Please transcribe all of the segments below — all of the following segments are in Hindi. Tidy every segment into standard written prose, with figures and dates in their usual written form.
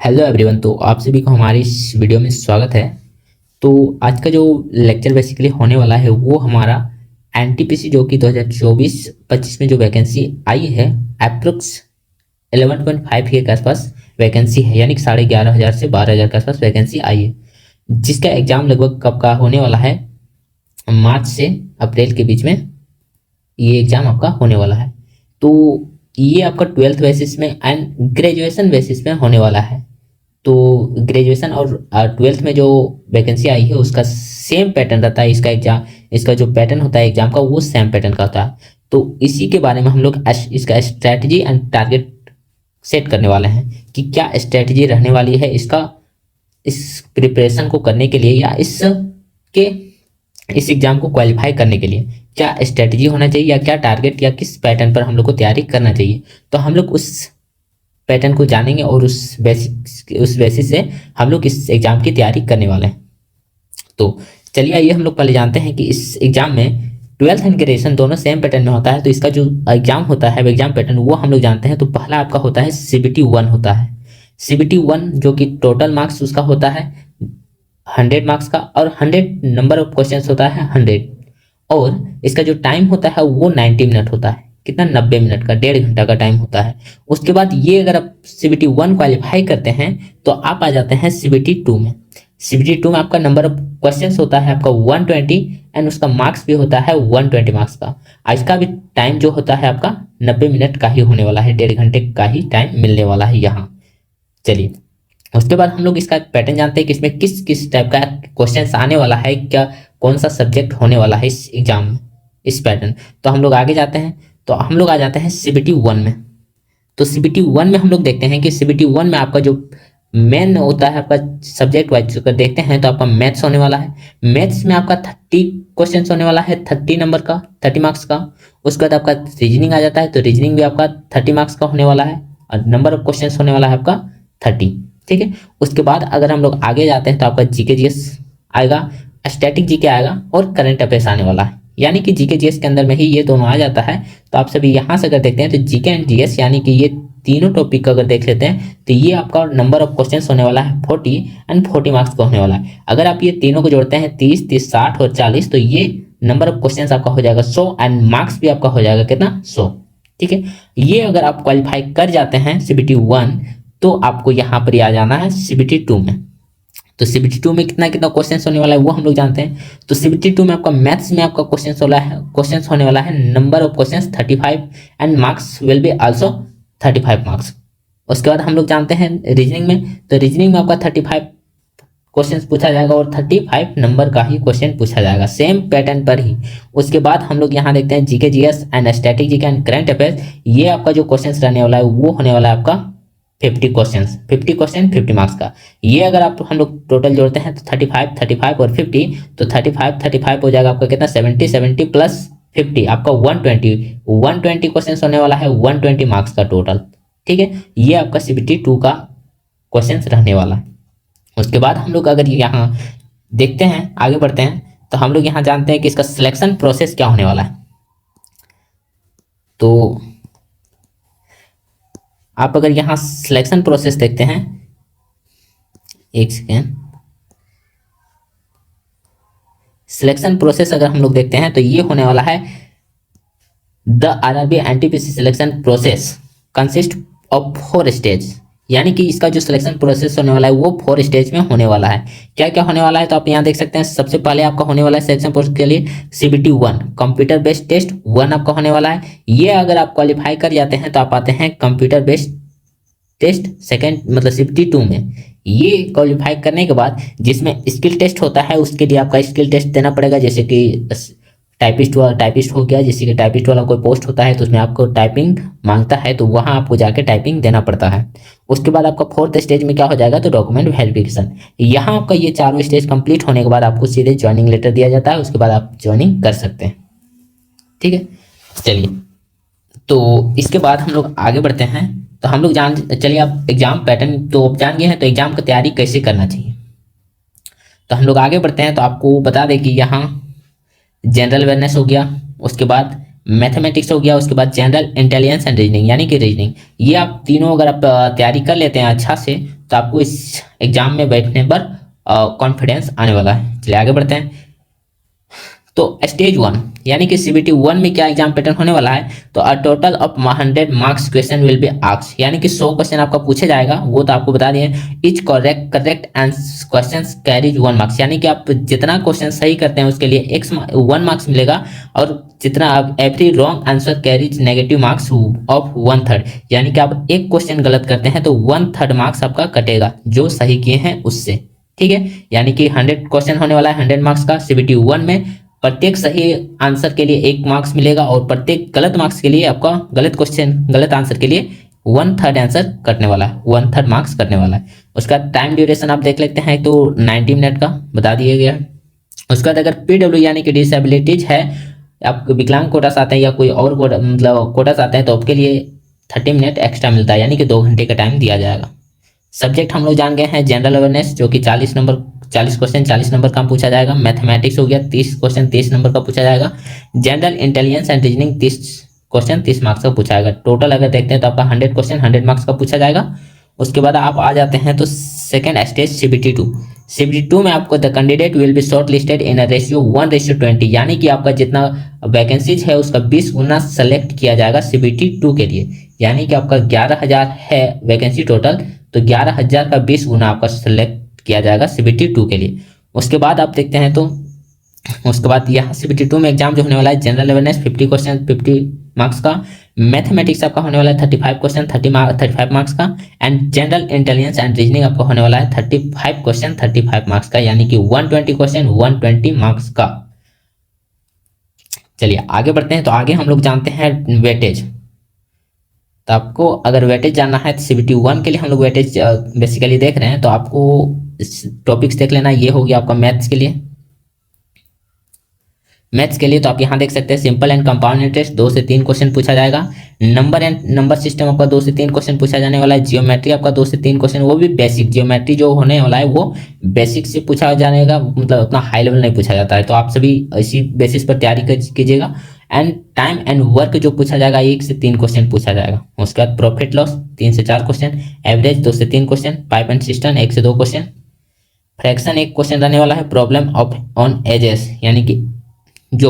Hello everyone. तो आप सभी को हमारी इस वीडियो में स्वागत है। तो आज का जो लेक्चर बेसिकली होने वाला है वो हमारा एनटीपीसी जो कि 2024-25 में जो वैकेंसी आई है अप्रोक्स 11.5 के आसपास वैकेंसी है, यानी कि 11,500 से 12,000 के आसपास वैकेंसी आई है, जिसका एग्जाम लगभग कब का होने वाला है, मार्च से अप्रैल के बीच में ये एग्जाम आपका होने वाला है। तो ये आपका 12th बेसिस में एंड ग्रेजुएशन बेसिस में होने वाला है। तो ग्रेजुएशन और 12th में जो वैकेंसी आई है उसका सेम पैटर्न रहता है। इसका एग्जाम, इसका जो पैटर्न होता है एग्जाम का वो सेम पैटर्न का होता है। तो इसी के बारे में हम लोग इसका स्ट्रैटेजी एंड टारगेट सेट करने वाले हैं कि क्या स्ट्रैटेजी रहने वाली है इसका, इस प्रिपरेशन को करने के लिए या इस एग्जाम को क्वालिफाई करने के लिए क्या स्ट्रैटेजी होना चाहिए या क्या टारगेट या किस पैटर्न पर हम लोग को तैयारी करना चाहिए। तो हम लोग उस पैटर्न को जानेंगे और उस बेसिस से हम लोग इस एग्जाम की तैयारी करने वाले हैं। तो चलिए आइए हम लोग पहले जानते हैं कि इस एग्जाम में 12th एंड ग्रेजुएशन दोनों सेम पैटर्न में होता है। तो इसका जो एग्जाम होता है एग्जाम पैटर्न वो हम लोग जानते हैं। तो पहला आपका होता है CBT 1 होता है। CBT 1 जो कि टोटल मार्क्स उसका होता है 100 मार्क्स का और 100 नंबर ऑफ क्वेश्चन होता है 100, और इसका जो टाइम होता है वो 90 मिनट होता है। कितना, 90 मिनट का, 1.5 घंटा का टाइम होता है। उसके बाद ये अगर आप CBT 1 क्वालिफाई करते हैं तो आप आ जाते हैं CBT 2 में। CBT 2 में आपका नंबर ऑफ क्वेश्चंस होता है आपका 120 एंड उसका मार्क्स भी होता है 120 मार्क्स का। इसका भी टाइम जो होता है आपका 90 मिनट का ही होने वाला है, 1.5 घंटे का ही टाइम मिलने वाला है यहाँ। चलिए उसके बाद हम लोग इसका पैटर्न जानते हैं कि इसमें किस किस टाइप का क्वेश्चंस आने वाला है, क्या कौन सा सब्जेक्ट होने वाला है इस एग्जाम में, इस पैटर्न। तो हम लोग आगे जाते हैं, तो हम लोग आ जाते हैं CBT 1 में। तो CBT 1 में हम लोग देखते हैं कि CBT 1 में आपका जो मेन होता है आपका सब्जेक्ट वाइज अगर देखते हैं तो आपका मैथ्स होने वाला है। मैथ्स में आपका 30 क्वेश्चन होने वाला है, 30 नंबर का, 30 मार्क्स का। उसके बाद आपका रीजनिंग आ जाता है, तो रीजनिंग भी आपका 30 मार्क्स का होने वाला है और नंबर ऑफ क्वेश्चन होने वाला है आपका 30। ठीक है, उसके बाद अगर हम लोग आगे जाते हैं तो आपका जीके जीएस आएगा, स्टैटिक जीके आएगा और करंट अफेयर्स आने वाला है, यानी कि जीके जीएस के अंदर में ही ये दोनों आ जाता है। तो आप सभी यहाँ से अगर देखते हैं तो जीके एंड जीएस यानी कि ये तीनों टॉपिक का अगर देख लेते हैं तो ये आपका नंबर ऑफ क्वेश्चंस होने वाला है 40 एंड 40 मार्क्स का होने वाला है। अगर आप ये तीनों को जोड़ते हैं 30, 30, 60 और 40 तो ये नंबर ऑफ क्वेश्चंस आपका हो जाएगा 100 एंड मार्क्स भी आपका हो जाएगा कितना, 100। ठीक है, ये अगर आप क्वालिफाई कर जाते हैं CBT 1 तो आपको यहाँ पर आ जाना है CBT 2 में। तो CBT 2 में कितना कितना क्वेश्चन होने वाला है वो हम लोग जानते हैं। तो CBT 2 में आपका मैथ्स में आपका क्वेश्चन होने वाला है number of question 35 and marks will be also 35 marks. उसके बाद हम लोग जानते हैं रीजनिंग में, तो रीजनिंग में आपका 35 क्वेश्चन पूछा जाएगा और 35 नंबर का ही क्वेश्चन पूछा जाएगा, सेम पैटर्न पर ही। उसके बाद हम लोग यहाँ देखते हैं GK GS and static GK and current affairs. ये आपका जो क्वेश्चन रहने वाला है वो होने वाला है आपका 50 क्वेश्चन, 50 क्वेश्चन 50 मार्क्स का। ये अगर आप हम लोग टोटल जोड़ते हैं तो 35, 35 और 50, तो 35, 35 हो जाएगा आपका कितना, 70, 70 प्लस 50 आपका 120 क्वेश्चन होने वाला है, 120 मार्क्स का टोटल। ठीक है, ये आपका CBT 2 का क्वेश्चन रहने वाला है। उसके बाद हम लोग अगर यहाँ देखते हैं, आगे बढ़ते हैं, तो हम लोग यहाँ जानते हैं कि इसका सिलेक्शन प्रोसेस क्या होने वाला है। तो आप अगर यहाँ सिलेक्शन प्रोसेस देखते हैं, एक सेकेंड, सिलेक्शन प्रोसेस अगर हम लोग देखते हैं तो ये होने वाला है the RRB NTPC selection process consist of 4 stage, यानी कि इसका जो सिलेक्शन प्रोसेस होने वाला है वो 4 स्टेज में होने वाला है। क्या क्या होने वाला है तो आप यहाँ देख सकते हैं। सबसे पहले आपका होने वाला है सिलेक्शन प्रोसेस के लिए CBT 1 कंप्यूटर बेस्ड टेस्ट 1 आपका होने वाला है। ये अगर आप क्वालिफाई कर जाते हैं तो आप आते हैं कंप्यूटर बेस्ड टेस्ट सेकेंड मतलब CBT 2 में। ये क्वालिफाई करने के बाद जिसमें स्किल टेस्ट होता है उसके लिए आपका स्किल टेस्ट देना पड़ेगा, जैसे कि टाइपिस्ट हो गया, जैसे कि टाइपिस्ट वाला कोई पोस्ट होता है तो उसमें आपको टाइपिंग मांगता है तो वहाँ आपको जाके टाइपिंग देना पड़ता है। उसके बाद आपका 4th स्टेज में क्या हो जाएगा तो डॉक्यूमेंट वेरिफिकेशन। यहाँ आपका ये 4 स्टेज कंप्लीट होने के बाद आपको सीधे ज्वाइनिंग लेटर दिया जाता है, उसके बाद आप ज्वाइनिंग कर सकते हैं। ठीक है, चलिए तो इसके बाद हम लोग आगे बढ़ते हैं। तो हम लोग चलिए आप एग्जाम पैटर्न तो आप जान गए हैं, तो एग्जाम की तैयारी कैसे करना चाहिए। तो हम लोग आगे बढ़ते हैं, तो आपको बता दें कि यहाँ जनरल अवेयरनेस हो गया, उसके बाद मैथमेटिक्स हो गया, उसके बाद जनरल इंटेलिजेंस एंड रीजनिंग यानी कि रीजनिंग। ये आप तीनों अगर आप तैयारी कर लेते हैं अच्छा से तो आपको इस एग्जाम में बैठने पर कॉन्फिडेंस आने वाला है। चलिए आगे बढ़ते हैं। तो स्टेज 1 यानी कि CBT 1 में क्या एग्जाम पैटर्न होने वाला है, तो a total of 100 marks question will be asked, यानी कि 100 क्वेश्चन आपका पूछे जाएगा, वो तो आपको बता दिए। Etch correct question carries 1 marks, यानी कि आप जितना क्वेश्चन सही करते हैं उसके लिए 1 मार्क्स मिलेगा, और जितना आप every wrong answer carries negative marks of 1/3, यानी कि आप एक क्वेश्चन गलत करते हैं तो 1/3 मार्क्स आपका कटेगा जो सही किए हैं उससे। ठीक है, यानी कि 100 क्वेश्चन होने वाला है 100 मार्क्स का CBT 1 में। प्रत्येक सही आंसर के लिए 1 मार्क्स मिलेगा, और प्रत्येक गलत मार्क्स के लिए आपका गलत आंसर के लिए 1/3 आंसर कटने वाला है, 1/3 मार्क्स कटने वाला है। उसका टाइम ड्यूरेशन आप देख लेते हैं तो 90 मिनट का बता दिया गया है। उसके बाद अगर PW यानी कि डिसेबिलिटीज है, आपको विकलांग कोटा आते हैं या कोई और कोटा आते हैं, तो आपके लिए 30 मिनट एक्स्ट्रा मिलता है, यानी कि 2 घंटे का टाइम दिया जाएगा। सब्जेक्ट हम लोग जान गए हैं जनरल अवेयरनेस, जो कि 40 क्वेश्चन 40 नंबर का पूछा जाएगा। मैथमेटिक्स हो गया 30 क्वेश्चन 30 नंबर का पूछा जाएगा। General intelligence and reasoning 30 question 30 marks का पूछा जाएगा। टोटल अगर देखते हैं तो आपका 100 क्वेश्चन 100 मार्क्स का पूछा जाएगा। उसके बाद आप आ जाते हैं तो सेकेंड स्टेज CBT 2 में आपको the candidate will be short listed in a ratio 1:20, यानी कि आपका जितना वैकेंसीज है उसका 20 गुना सेलेक्ट किया जाएगा CBT 2 के लिए, यानी कि आपका 11,000 है वैकेंसी टोटल, तो 11,000 का 20 गुना आपका सेलेक्ट किया जाएगा CBT 2 के लिए। उसके बाद आप देखते हैं तो उसके बाद यहाँ CBT 2 में एग्जाम जो होने वाला है जनरल अवेयरनेस 50 क्वेश्चन 50 मार्क्स का, मैथमेटिक्स आपका होने वाला है 35 क्वेश्चन 35 मार्क्स का, and general intelligence and reasoning आपका होने वाला है 35 क्वेश्चन 35 मार्क्स का, यानी कि 120 क्वेश्चन 120 मार्क्स का। चलिए आगे बढ़ते हैं। तो आगे हम लोग जानते हैं वेटेज। तो आपको अगर वेटेज जानना है तो CBT 1 के लिए हम लोग वेटेज बेसिकली देख रहे हैं, तो आपको टॉपिक्स देख लेना। ये हो गया आपका मैथ्स के लिए तो आप यहाँ देख सकते हैं सिंपल एंड कंपाउंड इंटरेस्ट 2 से 3 क्वेश्चन पूछा जाएगा। नंबर सिस्टम आपका 2 से 3 क्वेश्चन पूछा जाने वाला है। जियोमेट्री आपका 2 से 3 क्वेश्चन, वो भी बेसिक जियोमेट्री जो होने वाला है वो बेसिक से पूछा जाने का, मतलब उतना हाई लेवल नहीं पूछा जाता है, तो आप सभी इसी बेसिस पर तैयारी कीजिएगा। एंड टाइम एंड वर्क जो पूछा जाएगा 1 से 3 क्वेश्चन पूछा जाएगा। उसके बाद प्रॉफिट लॉस 3 से 4 क्वेश्चन, एवरेज 2 से 3 क्वेश्चन, पाइप एंड सिस्टम 1 से 2 क्वेश्चन, फ्रैक्शन 1 क्वेश्चन रहने वाला है, प्रॉब्लम ऑफ ऑन एजेस यानी कि जो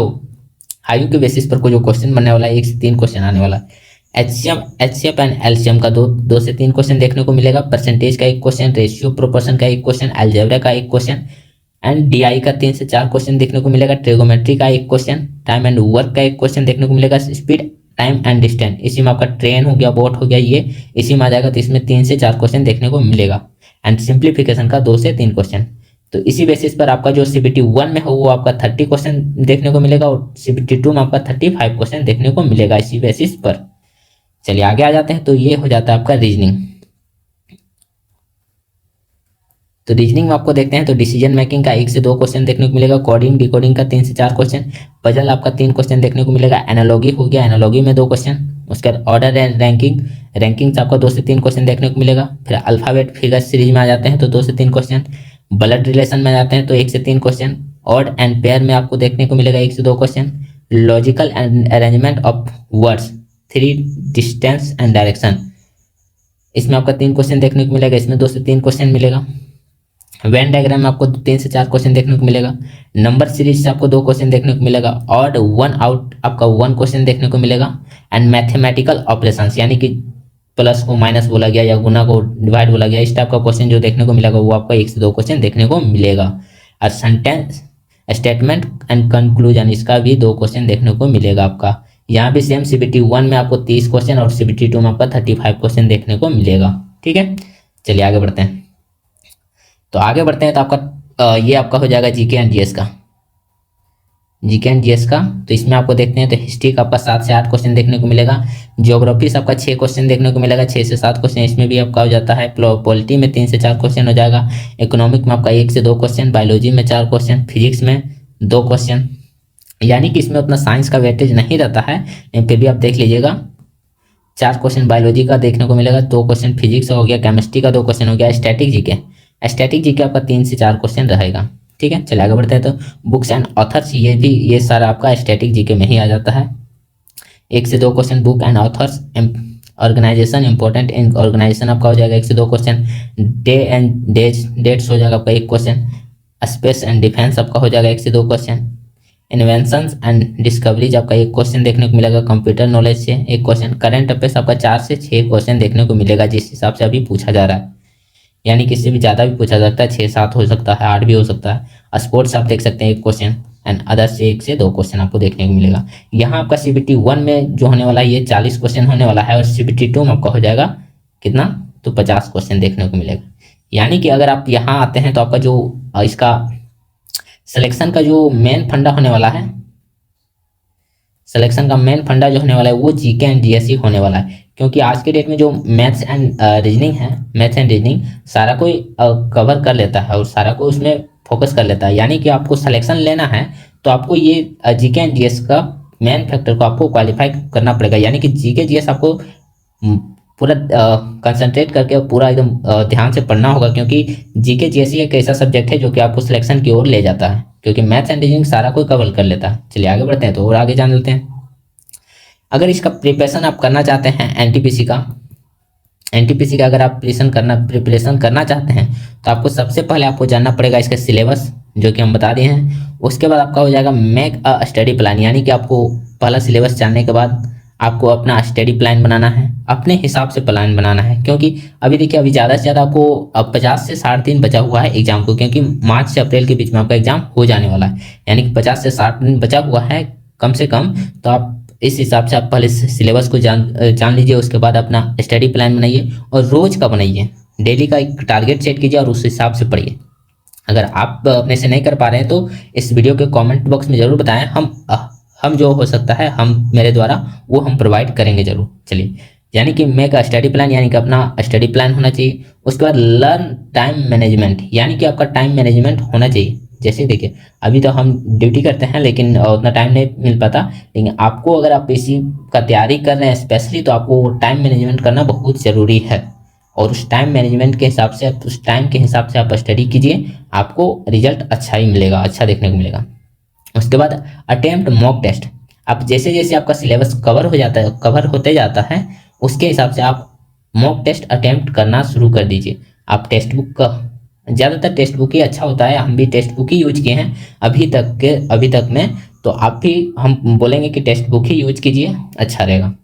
आयु के बेसिस पर कोई जो क्वेश्चन बनने वाला है 1 से 3 क्वेश्चन आने वाला है। HCF एंड LCM का 2 से 3 क्वेश्चन देखने को मिलेगा। परसेंटेज का 1 क्वेश्चन, रेशियो प्रोपोर्शन का 1 क्वेश्चन, अलजेब्रा का 1 क्वेश्चन, एंड DI का 3 से 4 क्वेश्चन देखने को मिलेगा। ट्रिगोमेट्री का 1 क्वेश्चन, टाइम एंड वर्क का 1 क्वेश्चन देखने को मिलेगा। स्पीड टाइम एंड डिस्टेंस, इसी में आपका ट्रेन हो गया बोट हो गया ये इसी में आ जाएगा, तो इसमें 3 से 4 क्वेश्चन देखने को मिलेगा। एंड सिंप्लीफिकेशन का 2 से 3 क्वेश्चन। तो इसी बेसिस पर आपका जो CBT 1 में हो वो आपका 30 क्वेश्चन देखने को मिलेगा, और CBT 2 में आपका 35 क्वेश्चन देखने को मिलेगा इसी बेसिस पर। चलिए आगे आ जाते हैं। तो ये हो जाता है आपका रीजनिंग। तो रीजनिंग में आपको देखते हैं तो डिसीजन मेकिंग का 1 से 2 क्वेश्चन देखने को मिलेगा। कोडिंग डिकोडिंग का 3 से 4 क्वेश्चन, पजल आपका 3 क्वेश्चन देखने को मिलेगा। एनालॉजी हो गया, एनालॉजी में 2 क्वेश्चन। उसके बाद ऑर्डर एंड रैंकिंग से आपका 2 से 3 क्वेश्चन देखने को मिलेगा। फिर अल्फाबेट फिगर सीरीज में आ जाते हैं तो 2 से 3 क्वेश्चन। ब्लड रिलेशन में जाते हैं तो 1 से 3 क्वेश्चन। ऑड एंड पेयर में आपको देखने को मिलेगा 1 से 2 question. Logical and arrangement of words 3 distance and direction, इसमें आपका 3 क्वेश्चन देखने को मिलेगा, इसमें 2 से 3 क्वेश्चन मिलेगा। वेन डायग्राम में आपको 3 से 4 क्वेश्चन देखने को मिलेगा। नंबर सीरीज से आपको 2 क्वेश्चन देखने को मिलेगा। ऑड 1 आउट आपका 1 क्वेश्चन देखने को मिलेगा। एंड मैथमेटिकल ऑपरेशंस यानी कि प्लस को माइनस बोला गया या गुना को डिवाइड बोला गया, इस टाइप का क्वेश्चन जो देखने को मिलेगा वो आपका 1 से 2 क्वेश्चन देखने को मिलेगा। और सेंटेंस स्टेटमेंट एंड कंक्लूजन, इसका भी 2 क्वेश्चन देखने को मिलेगा आपका। यहाँ भी सेम CBT 1 में आपको 30 क्वेश्चन और CBT 2 में आपका 35 क्वेश्चन देखने को मिलेगा। ठीक है, चलिए आगे बढ़ते हैं। तो आगे बढ़ते हैं तो आपका ये आपका हो जाएगा जीके एंड जीएस का। तो इसमें आपको देखते हैं तो हिस्ट्री का आपका 7 से 8 क्वेश्चन देखने को मिलेगा। ज्योग्राफी से आपका 6 क्वेश्चन देखने को मिलेगा, 6 से 7 क्वेश्चन इसमें भी आपका हो जाता है। पॉलिटी में 3 से 4 क्वेश्चन हो जाएगा। इकोनॉमिक में आपका 1 से 2 क्वेश्चन, बायोलॉजी में 4 क्वेश्चन, फिजिक्स में 2 क्वेश्चन, यानी कि इसमें उतना साइंस का वेटेज नहीं रहता है, लेकिन फिर भी आप देख लीजिएगा 4 क्वेश्चन बायोलॉजी का देखने को मिलेगा, 2 क्वेश्चन फिजिक्स हो गया, केमिस्ट्री का 2 क्वेश्चन हो गया। स्टैटिक जीके आपका 3 से 4 क्वेश्चन रहेगा। ठीक है, चलिए आगे बढ़ते हैं। तो बुक्स एंड ऑथर्स ये सारा आपका स्टैटिक जीके में ही आ जाता है। 1 से 2 question book and authors, organisation important in organisation आपका हो जाएगा 1 से 2 क्वेश्चन, डे एंड डेट्स हो जाएगा आपका 1 क्वेश्चन, स्पेस एंड डिफेंस आपका हो जाएगा 1 से 2 क्वेश्चन, इन्वेंशंस एंड डिस्कवरीज आपका 1 क्वेश्चन देखने को मिलेगा, कंप्यूटर नॉलेज से 1 क्वेश्चन, करंट अफेयर्स आपका 4 से 6 क्वेश्चन देखने को मिलेगा जिस हिसाब से अभी पूछा जा रहा है, यानी किसी भी ज़्यादा भी पूछा जा सकता है, 6-7 हो सकता है, 8 भी हो सकता है। स्पोर्ट्स आप देख सकते हैं 1 क्वेश्चन एंड अदर्स से 1 से 2 क्वेश्चन आपको देखने को मिलेगा। यहाँ आपका CBT 1 में जो होने वाला है ये 40 क्वेश्चन होने वाला है और CBT 2 में आपका हो जाएगा कितना, तो 50 क्वेश्चन देखने को मिलेगा। यानी कि अगर आप यहाँ आते हैं तो आपका जो इसका सिलेक्शन का जो मेन फंडा होने वाला है, सिलेक्शन का मेन फंडा जो होने वाला है वो GK एंड GS होने वाला है, क्योंकि आज के डेट में जो मैथ्स एंड रीजनिंग है, मैथ्स एंड रीजनिंग सारा कोई कवर कर लेता है और सारा कोई उसमें फोकस कर लेता है। यानी कि आपको सिलेक्शन लेना है तो आपको ये GK एंड GS का मेन फैक्टर को आपको क्वालिफाई करना पड़ेगा। यानी कि GK GS आपको पूरा कंसंट्रेट करके पूरा एकदम ध्यान से पढ़ना होगा, क्योंकि GK GS एक ऐसा सब्जेक्ट है जो कि आपको सिलेक्शन की ओर ले जाता है, क्योंकि मैथ्स एंड रीजनिंग सारा कोई कवर कर लेता है। चलिए आगे बढ़ते हैं तो और आगे जान लेते हैं। अगर इसका प्रिपरेशन आप करना चाहते हैं NTPC का अगर आप प्रिपरेशन करना चाहते हैं तो आपको सबसे पहले आपको जानना पड़ेगा इसका सिलेबस, जो कि हम बता दिए हैं। उसके बाद आपका हो जाएगा मेक अ स्टडी प्लान, यानी कि आपको पहला सिलेबस जानने के बाद आपको अपना स्टडी प्लान बनाना है, अपने हिसाब से प्लान बनाना है। क्योंकि अभी देखिए अभी ज़्यादा से ज़्यादा आपको अब 50 से 60 दिन बचा हुआ है एग्जाम को, क्योंकि मार्च से अप्रैल के बीच में आपका एग्जाम हो जाने वाला है, यानी कि 50 से 60 दिन बचा हुआ है कम से कम। तो आप इस हिसाब से आप पहले सिलेबस को जान लीजिए, उसके बाद अपना स्टडी प्लान बनाइए और रोज़ का बनाइए, डेली का एक टारगेट सेट कीजिए और उस हिसाब से पढ़िए। अगर आप अपने से नहीं कर पा रहे हैं तो इस वीडियो के कमेंट बॉक्स में ज़रूर बताएं, हम जो हो सकता है हम मेरे द्वारा वो हम प्रोवाइड करेंगे ज़रूर। चलिए, यानी कि मेक अ स्टडी प्लान, यानी कि अपना स्टडी प्लान होना चाहिए। उसके बाद लर्न टाइम मैनेजमेंट, यानी कि आपका टाइम मैनेजमेंट होना चाहिए। जैसे देखिए अभी तो हम ड्यूटी करते हैं लेकिन उतना टाइम नहीं मिल पाता, लेकिन आपको अगर आप PC का तैयारी कर रहे हैं स्पेशली तो आपको टाइम मैनेजमेंट करना बहुत ज़रूरी है। और उस टाइम मैनेजमेंट के हिसाब से उस टाइम के हिसाब से आप स्टडी कीजिए, आपको रिजल्ट अच्छा ही मिलेगा, अच्छा देखने को मिलेगा। उसके बाद अटेम्प्ट मॉक टेस्ट, आप जैसे जैसे आपका सिलेबस कवर होते जाता है उसके हिसाब से आप मॉक टेस्ट अटेम्प्ट करना शुरू कर दीजिए। आप टेक्स्ट बुक का ज़्यादातर टेक्स्ट बुक ही अच्छा होता है, हम भी टेक्स्ट बुक ही यूज किए हैं अभी तक में, तो आप भी हम बोलेंगे कि टेक्स्ट बुक ही यूज कीजिए, अच्छा रहेगा।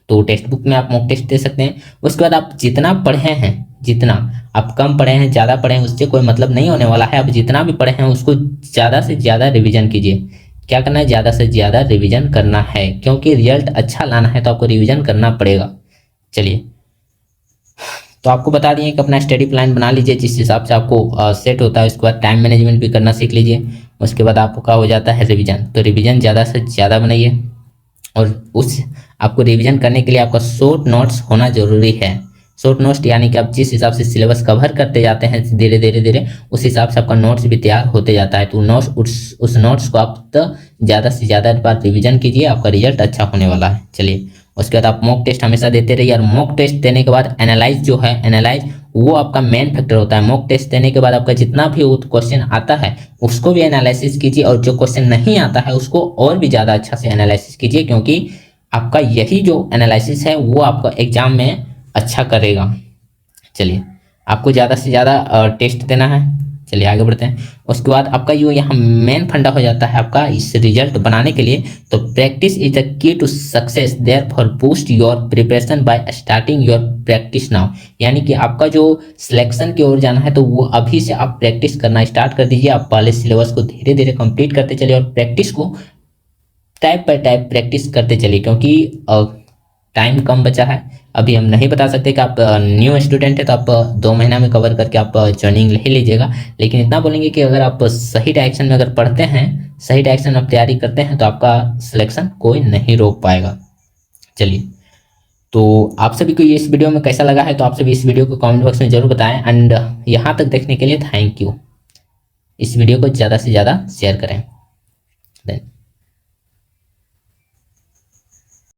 तो टेक्स्ट बुक में आप मॉक टेस्ट दे सकते हैं। उसके बाद आप जितना पढ़े हैं, जितना आप कम पढ़े हैं ज़्यादा पढ़े हैं उससे कोई मतलब नहीं होने वाला है। आप जितना भी पढ़े हैं उसको ज़्यादा से ज़्यादा रिवीजन कीजिए। क्या करना है, ज़्यादा से ज़्यादा रिवीजन करना है, क्योंकि रिजल्ट अच्छा लाना है तो आपको रिवीजन करना पड़ेगा। चलिए, तो आपको बता दिए कि अपना स्टडी प्लान बना लीजिए जिस हिसाब से आपको सेट होता है। उसके बाद टाइम मैनेजमेंट भी करना सीख लीजिए। उसके बाद आपका हो जाता है रिवीजन, तो रिवीजन ज़्यादा से ज़्यादा बनाइए और उस आपको रिवीजन करने के लिए आपका शॉर्ट नोट्स होना ज़रूरी है। शॉर्ट नोट्स यानी कि आप जिस हिसाब से सिलेबस कवर करते जाते हैं धीरे धीरे उस हिसाब से आपका नोट्स भी तैयार होते जाता है। तो उस नोट्स को आप तो ज़्यादा से ज़्यादा बार रिवीजन कीजिए, आपका रिजल्ट अच्छा होने वाला है। चलिए, उसके बाद आप मॉक टेस्ट हमेशा देते रहिए और मॉक टेस्ट देने के बाद एनालाइज जो है, एनालाइज वो आपका मेन फैक्टर होता है। मॉक टेस्ट देने के बाद आपका जितना भी क्वेश्चन आता है उसको भी एनालिसिस कीजिए और जो क्वेश्चन नहीं आता है उसको और भी ज़्यादा अच्छा से एनालिसिस कीजिए, क्योंकि आपका यही जो एनालिसिस है वो आपका एग्जाम में अच्छा करेगा। चलिए, आपको ज़्यादा से ज़्यादा टेस्ट देना है। चलिए आगे बढ़ते हैं। उसके बाद आपका जो यहाँ मेन फंडा हो जाता है आपका इस रिजल्ट बनाने के लिए, तो practice is the key to success, therefore boost your preparation by starting your practice now. यानी कि आपका जो सिलेक्शन की ओर जाना है तो वो अभी से आप प्रैक्टिस करना स्टार्ट कर दीजिए। आप पहले सिलेबस को धीरे धीरे कंप्लीट करते चलिए और प्रैक्टिस को टाइप बाय टाइप प्रैक्टिस करते चलिए, क्योंकि टाइम कम बचा है। अभी हम नहीं बता सकते कि आप न्यू स्टूडेंट है तो आप 2 महीना में कवर करके आप ज्वाइनिंग ले लीजिएगा, लेकिन इतना बोलेंगे कि अगर आप सही डायरेक्शन में अगर पढ़ते हैं, सही डायरेक्शन में आप तैयारी करते हैं तो आपका सिलेक्शन कोई नहीं रोक पाएगा। चलिए, तो आप सभी को ये इस वीडियो में कैसा लगा है तो आप सभी इस वीडियो को कमेंट बॉक्स में जरूर बताएं एंड यहाँ तक देखने के लिए थैंक यू। इस वीडियो को ज़्यादा से ज़्यादा शेयर करें।